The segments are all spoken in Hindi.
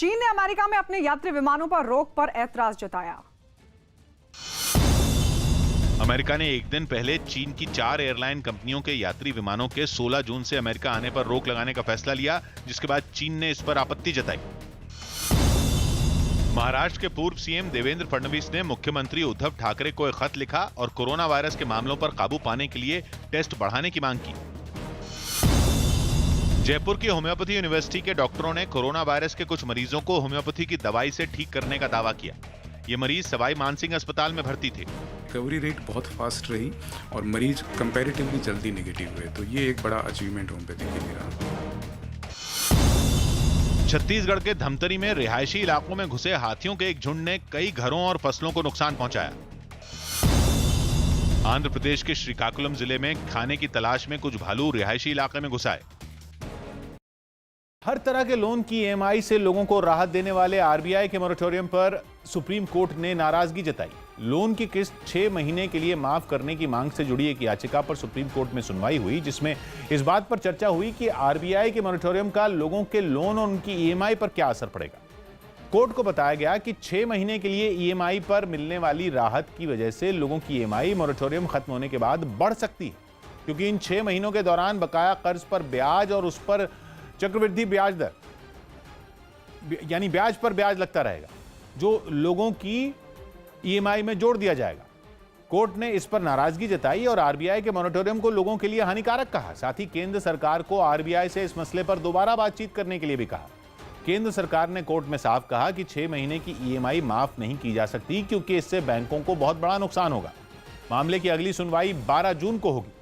चीन ने अमेरिका में अपने यात्री विमानों पर रोक पर ऐतराज जताया। अमेरिका ने एक दिन पहले चीन की 4 एयरलाइन कंपनियों के यात्री विमानों के 16 जून से अमेरिका आने पर रोक लगाने का फैसला लिया, जिसके बाद चीन ने इस पर आपत्ति जताई। महाराष्ट्र के पूर्व सीएम देवेंद्र फडणवीस ने मुख्यमंत्री उद्धव ठाकरे को एक खत लिखा और कोरोना वायरस के मामलों पर काबू पाने के लिए टेस्ट बढ़ाने की मांग की। जयपुर की होम्योपैथी यूनिवर्सिटी के डॉक्टरों ने कोरोना वायरस के कुछ मरीजों को होम्योपैथी की दवाई से ठीक करने का दावा किया। ये मरीज सवाई मानसिंह अस्पताल में भर्ती थे। रिकवरी रेट बहुत फास्ट रही और मरीज कंपैरेटिवली जल्दी नेगेटिव हुए, तो ये एक बड़ा अचीवमेंट होम्योपैथी के लिए रहा। छत्तीसगढ़ के धमतरी में रिहायशी इलाकों में घुसे हाथियों के एक झुंड ने कई घरों और फसलों को नुकसान पहुंचाया। आंध्र प्रदेश के श्रीकाकुलम जिले में खाने की तलाश में कुछ भालू रिहायशी इलाके में घुस आए। हर तरह के लोन की ईएमआई से लोगों को राहत देने वाले आरबीआई के मोरेटोरियम पर सुप्रीम कोर्ट ने नाराजगी जताई। लोन की किस्त 6 महीने के लिए माफ करने की मांग से जुड़ी एक याचिका पर सुप्रीम कोर्ट में सुनवाई हुई, जिसमें इस बात पर चर्चा हुई कि आरबीआई के मोरेटोरियम का लोगों के लोन और उनकी ईएमआई पर क्या असर पड़ेगा। कोर्ट को बताया गया कि 6 महीने के लिए ईएमआई पर मिलने वाली राहत की वजह से लोगों की ईएमआई मोरेटोरियम खत्म होने के बाद बढ़ सकती है, क्योंकि इन 6 महीनों के दौरान बकाया कर्ज पर ब्याज और उस पर चक्रवृद्धि ब्याज दर यानी ब्याज पर ब्याज लगता रहेगा, जो लोगों की ईएमआई में जोड़ दिया जाएगा। कोर्ट ने इस पर नाराजगी जताई और आरबीआई के मोरेटोरियम को लोगों के लिए हानिकारक कहा। साथ ही केंद्र सरकार को आरबीआई से इस मसले पर दोबारा बातचीत करने के लिए भी कहा। केंद्र सरकार ने कोर्ट में साफ कहा कि 6 महीने की ईएमआई माफ नहीं की जा सकती, क्योंकि इससे बैंकों को बहुत बड़ा नुकसान होगा। मामले की अगली सुनवाई 12 जून को होगी।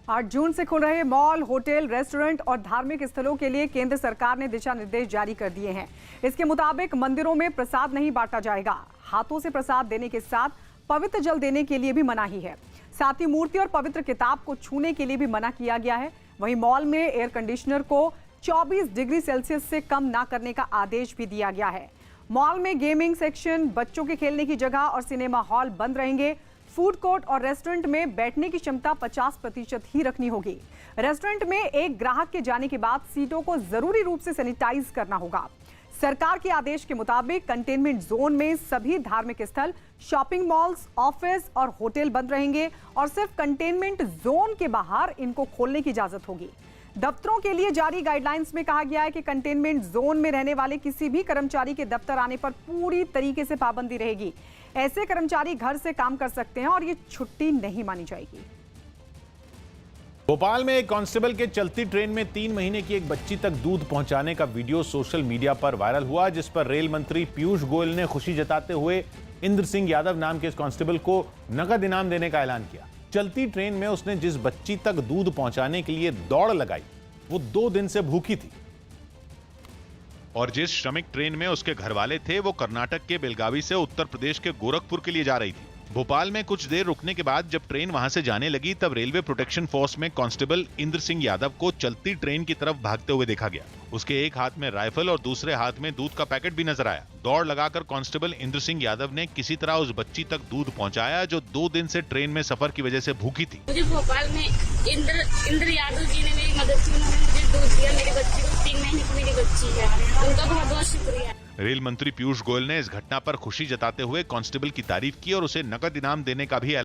8 जून से खुल रहे मॉल, होटल, रेस्टोरेंट और धार्मिक स्थलों के लिए केंद्र सरकार ने दिशा निर्देश जारी कर दिए हैं। इसके मुताबिक मंदिरों में प्रसाद नहीं बांटा जाएगा। हाथों से प्रसाद देने के साथ पवित्र जल देने के लिए भी मनाही है। साथ ही मूर्ति और पवित्र किताब को छूने के लिए भी मना किया गया है। वहीं मॉल में एयर कंडीशनर को 24 डिग्री सेल्सियस से कम ना करने का आदेश भी दिया गया है। मॉल में गेमिंग सेक्शन, बच्चों के खेलने की जगह और सिनेमा हॉल बंद रहेंगे। फूड कोर्ट और रेस्टोरेंट में बैठने की क्षमता 50% ही रखनी होगी। रेस्टोरेंट में एक ग्राहक के जाने के बाद सीटों को जरूरी रूप से सैनिटाइज करना होगा। सरकार के आदेश के मुताबिक कंटेनमेंट जोन में सभी धार्मिक स्थल, शॉपिंग मॉल्स, ऑफिस और होटल बंद रहेंगे और सिर्फ कंटेनमेंट जोन के बाहर इनको खोलने की इजाजत होगी। दफ्तरों के लिए जारी गाइडलाइंस में कहा गया है कि कंटेनमेंट जोन में रहने वाले किसी भी कर्मचारी के दफ्तर आने पर पूरी तरीके से पाबंदी रहेगी। ऐसे कर्मचारी घर से काम कर सकते हैं और ये छुट्टी नहीं मानी जाएगी। भोपाल में एक कांस्टेबल के चलती ट्रेन में 3 महीने की एक बच्ची तक दूध पहुंचाने का वीडियो सोशल मीडिया पर वायरल हुआ, जिस पर रेल मंत्री पीयूष गोयल ने खुशी जताते हुए इंद्र सिंह यादव नाम के इस कांस्टेबल को नकद इनाम देने का ऐलान किया। चलती ट्रेन में उसने जिस बच्ची तक दूध पहुंचाने के लिए दौड़ लगाई, वो 2 दिन से भूखी थी। और जिस श्रमिक ट्रेन में उसके घर वाले थे, वो कर्नाटक के बेलगावी से उत्तर प्रदेश के गोरखपुर के लिए जा रही थी। भोपाल में कुछ देर रुकने के बाद जब ट्रेन वहां से जाने लगी, तब रेलवे प्रोटेक्शन फोर्स में कांस्टेबल इंद्र सिंह यादव को चलती ट्रेन की तरफ भागते हुए देखा गया। उसके एक हाथ में राइफल और दूसरे हाथ में दूध का पैकेट भी नजर आया। दौड़ लगाकर कांस्टेबल इंद्र सिंह यादव ने किसी तरह उस बच्ची तक दूध पहुंचाया, जो 2 दिन से ट्रेन में सफर की वजह से भूखी थी। मुझे भोपाल में इंद्र यादव जी ने मेरी मदद की। उन्होंने मुझे दूध दिया। मेरी बच्ची को 3 महीने की मेरी बच्ची है, उनका बहुत बहुत शुक्रिया। रेल मंत्री पीयूष गोयल ने इस घटना पर खुशी जताते हुए कांस्टेबल की तारीफ की और उसे नकद इनाम देने का भी